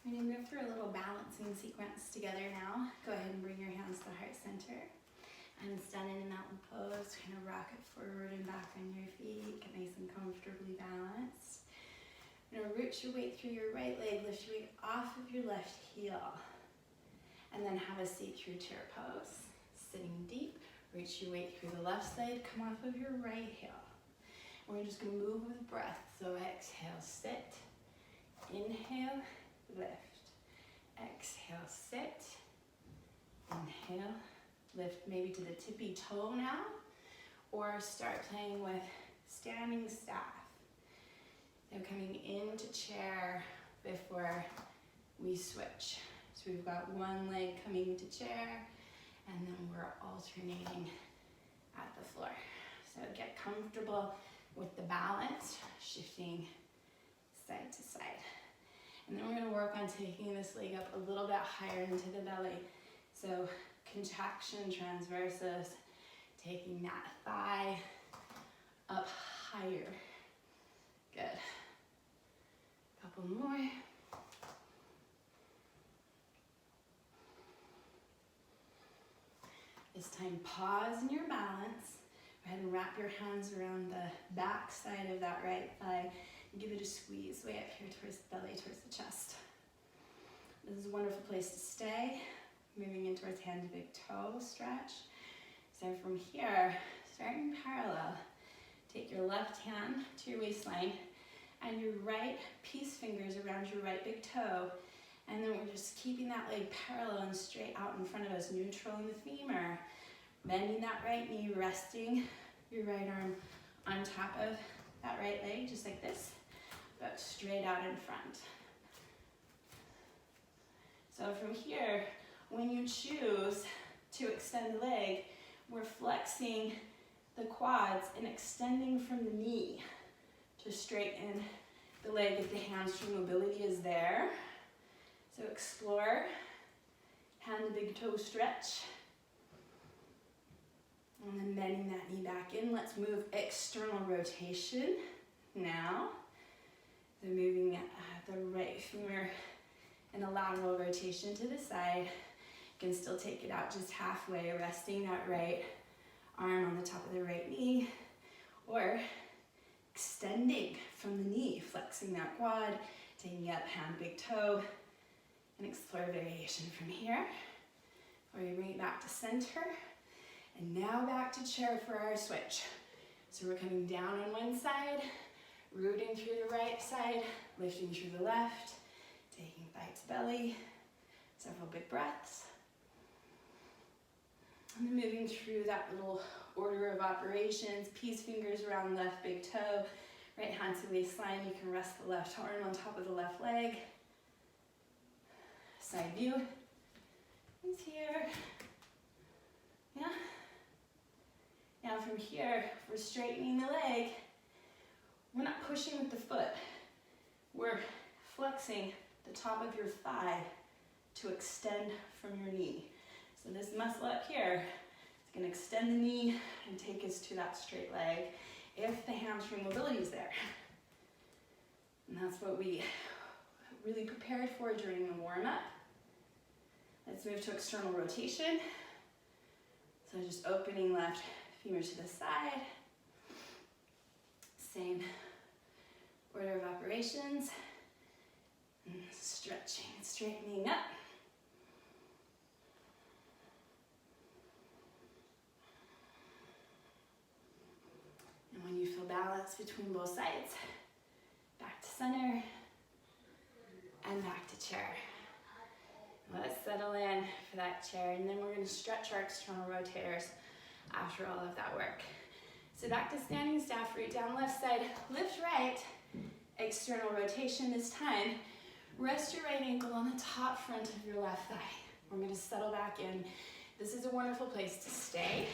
We're going to move through a little balancing sequence together now. Go ahead and bring your hands to the heart center. And stand in a mountain pose, kind of rock it forward and back on your feet. Get nice and comfortably balanced. You're going to root your weight through your right leg, lift your weight off of your left heel. And then have a seat through chair pose. Sitting deep, reach your weight through the left side, come off of your right heel. And we're just going to move with breath. So exhale, sit. Inhale, lift. Exhale, sit. Inhale, lift maybe to the tippy toe now, or start playing with standing staff. So coming into chair before we switch. So we've got one leg coming into chair, and then we're alternating at the floor. So get comfortable with the balance, shifting side to side. And then we're going to work on taking this leg up a little bit higher into the belly. So contraction transversus, taking that thigh up higher. Good. Couple more. This time, pause in your balance. Go ahead and wrap your hands around the back side of that right thigh. And give it a squeeze way up here towards the belly, towards the chest. This is a wonderful place to stay. Moving in towards hand to big toe stretch. So from here, starting parallel, take your left hand to your waistline and your right peace fingers around your right big toe. And then we're just keeping that leg parallel and straight out in front of us, neutraling the femur. Bending that right knee, resting your right arm on top of that right leg, just like this, but straight out in front. So from here, when you choose to extend the leg, we're flexing the quads and extending from the knee to straighten the leg if the hamstring mobility is there. So explore, hand to big toe stretch. And then bending that knee back in. Let's move external rotation now. So moving the right femur in a lateral rotation to the side. You can still take it out just halfway, resting that right arm on the top of the right knee, or extending from the knee, flexing that quad, taking up hand, big toe, and explore variation from here. Or you bring it back to center. And now back to chair for our switch. So we're coming down on one side, rooting through the right side, lifting through the left, taking thigh to belly, several big breaths. And then moving through that little order of operations, peace fingers around left big toe, right hand to waistline. You can rest the left arm on top of the left leg. Side view is here. Yeah. Now from here, we're straightening the leg. We're not pushing with the foot. We're flexing the top of your thigh to extend from your knee. So this muscle up here is going to extend the knee and take us to that straight leg if the hamstring mobility is there. And that's what we really prepared for during the warm-up. Let's move to external rotation. So just opening left femur to the side. Same order of operations. And stretching, straightening up. And when you feel balance between both sides, back to center and back to chair. Let's settle in for that chair, and then we're going to stretch our external rotators after all of that work. So back to standing staff, root down left side, lift right, external rotation this time. Rest your right ankle on the top front of your left thigh. We're going to settle back in. This is a wonderful place to stay.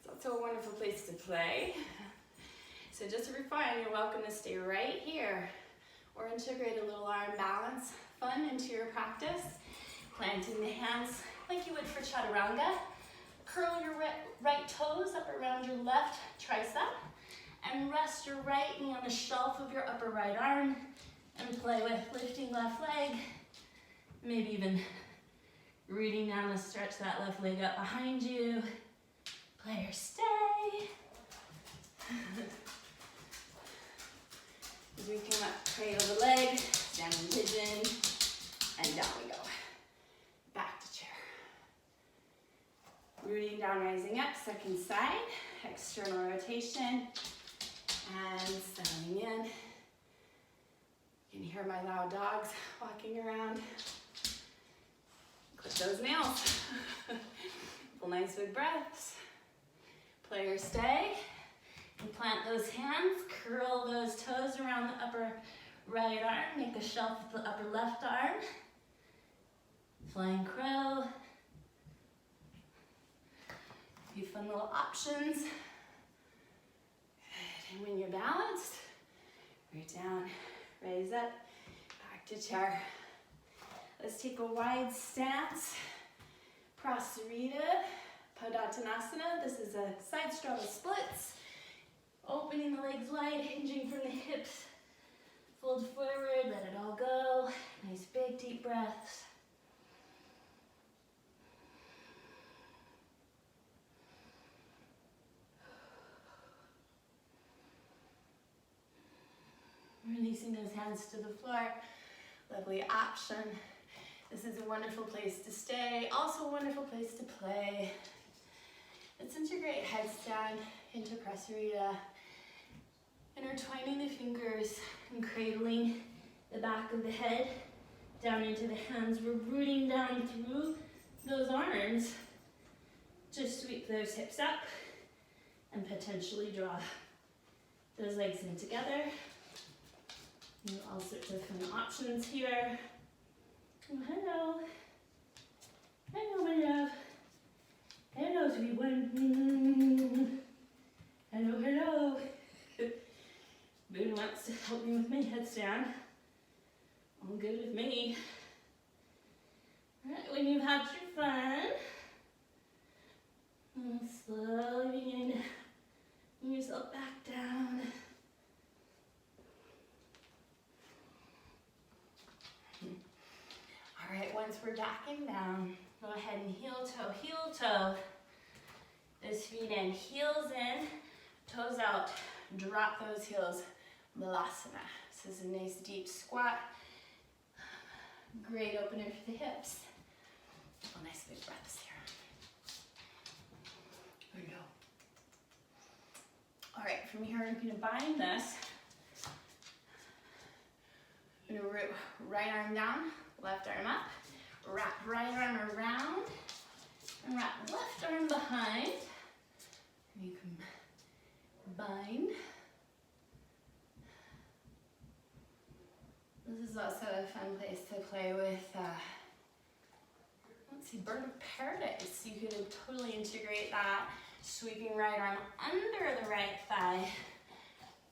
It's also a wonderful place to play. So just to refine, you're welcome to stay right here or integrate a little arm balance fun into your practice. Planting the hands like you would for chaturanga. Curl your right toes up around your left tricep And rest your right knee on the shelf of your upper right arm and play with lifting left leg. Maybe even rooting down to stretch that left leg up behind you. Play or stay. As we come up, cradle the leg, standing pigeon, and down we go. Back to chair. Rooting down, rising up, second side, external rotation, and settling in. You can hear my loud dogs walking around. Clip those nails. Couple nice big breaths. Play or stay. And plant those hands, curl those toes around the upper right arm, make a shelf with the upper left arm. Flying crow. A few fun little options. Good. And when you're balanced, right down, raise up, back to chair. Let's take a wide stance. Prasarita, Padottanasana. This is a side straddle splits. Opening the legs wide, hinging from the hips. Fold forward, let it all go. Nice big deep breaths. Releasing those hands to the floor. Lovely option. This is a wonderful place to stay. Also a wonderful place to play. Let's integrate headstand into Prasarita. Intertwining the fingers and cradling the back of the head down into the hands. We're rooting down through those arms. Just sweep those hips up and potentially draw those legs in together. And all sorts of fun options here. Oh, hello. Hello, my love. Hello, sweet one. Hello, hello. Boone wants to help me with my headstand. All good with me. All right, when you've had your fun, slowly begin to bring yourself back down. All right, once we're backing down, go ahead and heel toe. Those feet in, heels in, toes out. Drop those heels. Balasana. This is a nice deep squat. Great opener for the hips. Couple nice big breaths here. There we go. All right, from here, I'm gonna bind this. I'm gonna root right arm down, left arm up. Wrap right arm around, and wrap left arm behind. And you can bind. This is also a fun place to play with, let's see, bird of paradise. You could totally integrate that, sweeping right arm under the right thigh,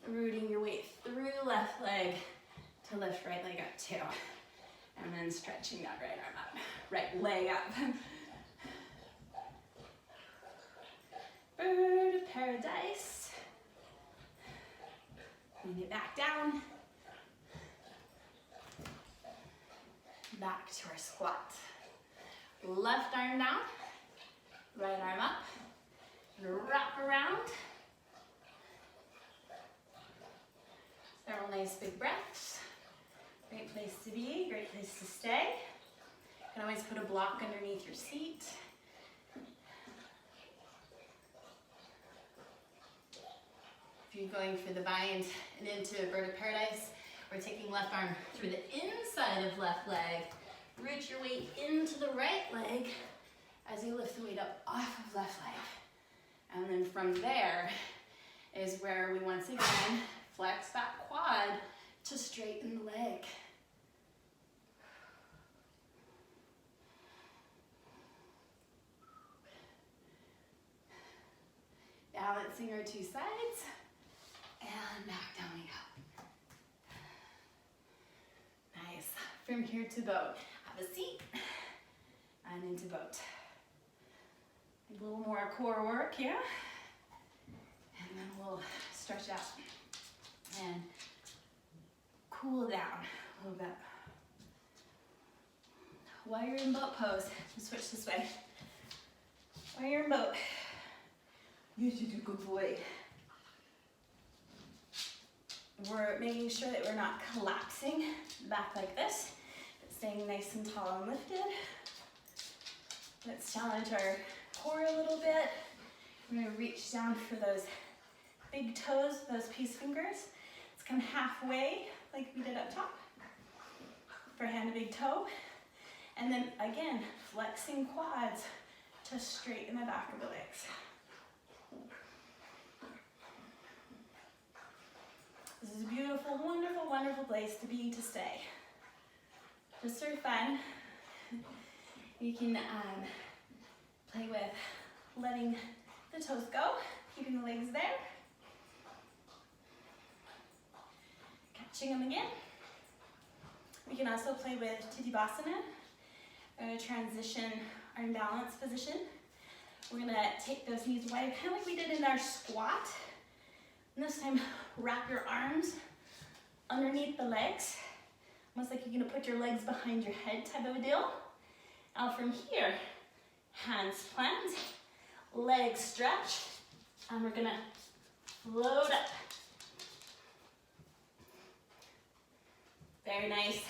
rooting your weight through left leg to lift right leg up too. And then stretching that right arm up, right leg up. Bird of paradise. Bring it back down. Back to our squat. Left arm down, right arm up, and wrap around. Several nice big breaths. Great place to be, great place to stay. You can always put a block underneath your seat. If you're going for the bind and into bird of paradise, we're taking left arm through the inside of left leg. Root your weight into the right leg as you lift the weight up off of left leg. And then from there is where we once again flex that quad to straighten the leg. Balancing our two sides, and back down we go. Nice. From here to boat. Have a seat, and into boat. A little more core work, yeah? And then we'll stretch out, and cool down a little bit. While you're in boat pose, switch this way. While you're in boat, you should do good boy. We're making sure that we're not collapsing back like this, but staying nice and tall and lifted. Let's challenge our core a little bit. We're gonna reach down for those big toes, those peace fingers. Let's come halfway like we did up top. For hand to big toe. And then again, flexing quads to straighten the back of the legs. This is a beautiful, wonderful, wonderful place to be, to stay. Just for fun, you can play with letting the toes go, keeping the legs there. Catching them again. We can also play with Tadasana. We're going to transition our imbalance position. We're going to take those knees wide, kind of like we did in our squat. And this time, wrap your arms underneath the legs, almost like you're going to put your legs behind your head type of a deal. Now from here, hands plant, legs stretch, and we're going to float up. Very nice.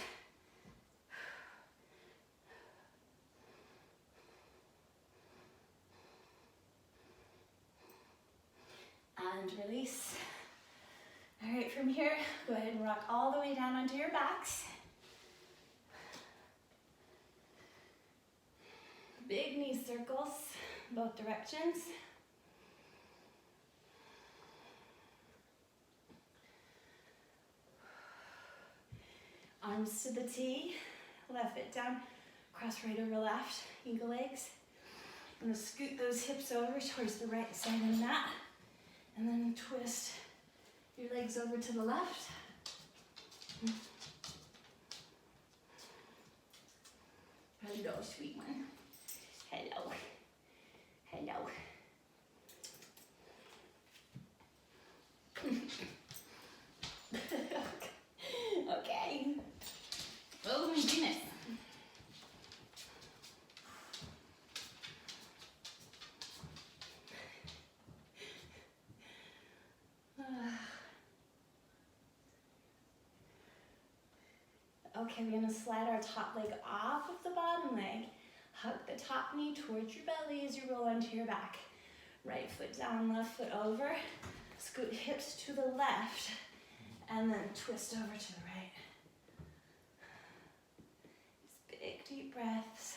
And release. All right, from here, go ahead and rock all the way down onto your backs. Big knee circles, both directions. Arms to the T, left foot down, cross right over left, eagle legs. I'm gonna scoot those hips over towards the right side of the mat, and then twist your legs over to the left. Hello, sweet one. Hello. Hello. Okay. Oh my goodness. Okay, we're gonna slide our top leg off of the bottom leg. Hug the top knee towards your belly as you roll onto your back. Right foot down, left foot over. Scoot hips to the left, and then twist over to the right. Just big deep breaths.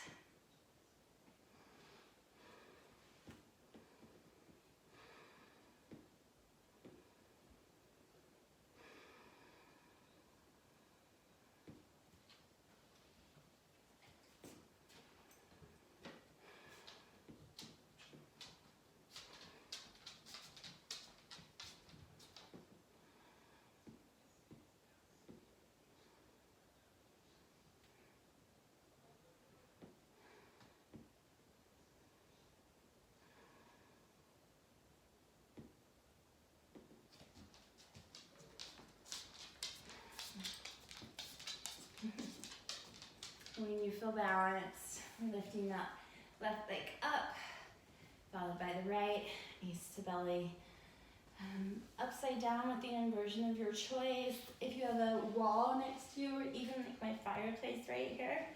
When you feel balanced, lifting that left leg up, followed by the right, knees to belly. Upside down with the inversion of your choice. If you have a wall next to you, or even like my fireplace right here,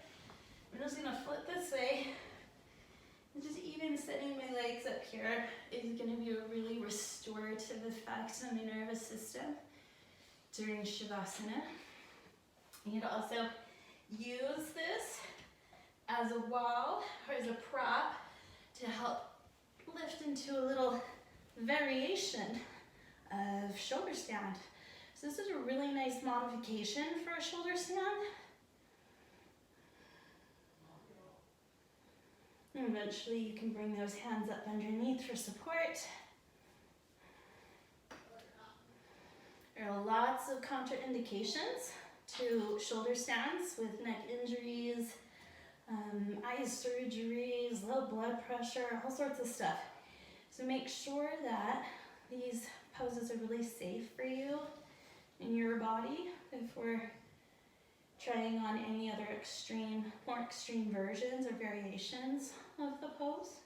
I'm just gonna flip this way. And just even setting my legs up here is gonna be a really restorative effect on the nervous system during Shavasana. You can also use this as a wall or as a prop to help lift into a little variation of shoulder stand. So this is a really nice modification for a shoulder stand. And eventually you can bring those hands up underneath for support. There are lots of contraindications to shoulder stands with neck injuries, eye surgeries, low blood pressure, all sorts of stuff. So make sure that these poses are really safe for you in your body before trying on any other more extreme versions or variations of the pose.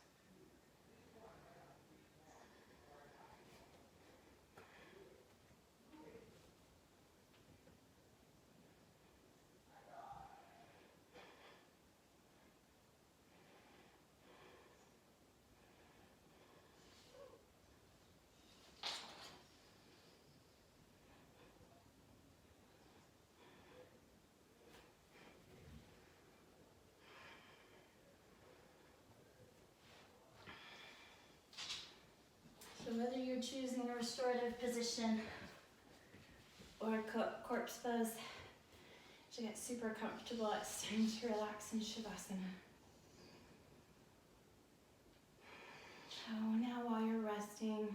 So whether you're choosing a restorative position or a corpse pose, to get super comfortable, it's time to relax in Shavasana. So now while you're resting,